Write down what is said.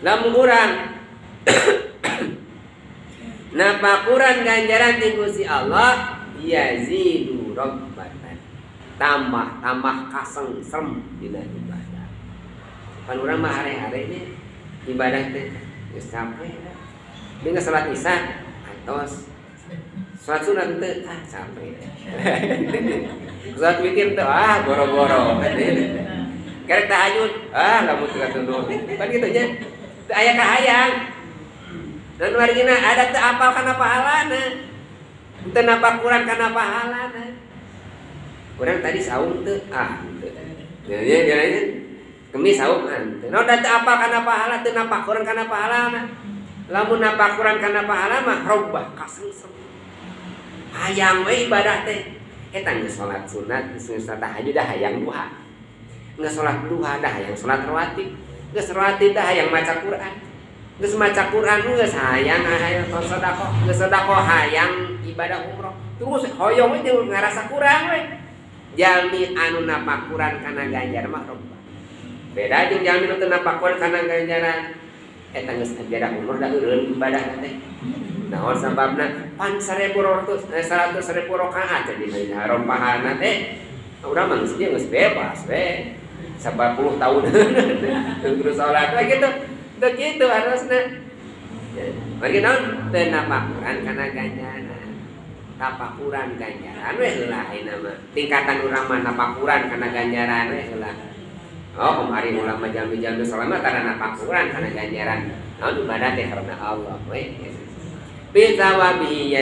lamun urang napakuran ganjaran ti Gusti Allah yazidu rabbatan tambah kasengsem dina ibadah. Pan urang mah hari-hari ini ibadah teh geus capek. Dengan salat isya atos salat sunat teh capek. Salat witir teh boro-boro. Karek tahajud lamun teu tunduk. Kan kitu nya. Teu aya kahayang. Dan wargina ada teu apal kana pahalana. Teu napa Quran kana pahalana. Urang tadi saum teu teu. Ya kemis saum teu. No da teu apal kana pahala teu napa Quran kana pahalana. Lamun napa Quran kana pahala mah robah kasengsem. Hayang we ibadah teh. Eta geus salat sunat, geus tahajud dah hayang duha. Geus salat duha dah hayang salat rawatib. Geus rawatib dah hayang maca Quran. Geus maca Quran geus hayang sedekah, geus sedekah hayang ibadah umroh. Terus hoyong we teu ngarasa kurang we. Jalmi anu napa Quran kana ganjar mah robah. Beda jeung jalmi nu teu napa Quran kana ganjaran. Eta geus ibadah umroh da eureun ibadah teh. Naon sababna? Pan 1.000 rakaat jadi haram pahalna teh. Urang mah geus bebas we. 40 tahun terus salat we gitu. Teu kitu harusna. Bagi naon teu napa Quran kana ganjaran. Napa Quran ganjaran we heula ayeuna mah. Tingkatan urang mah napa Quran kana ganjaran we heula. Oh, kemarin ulama jami-jami selama karena napa Quran kana ganjaran. Naon ibadah teh karena Allah we. Bi tawabihi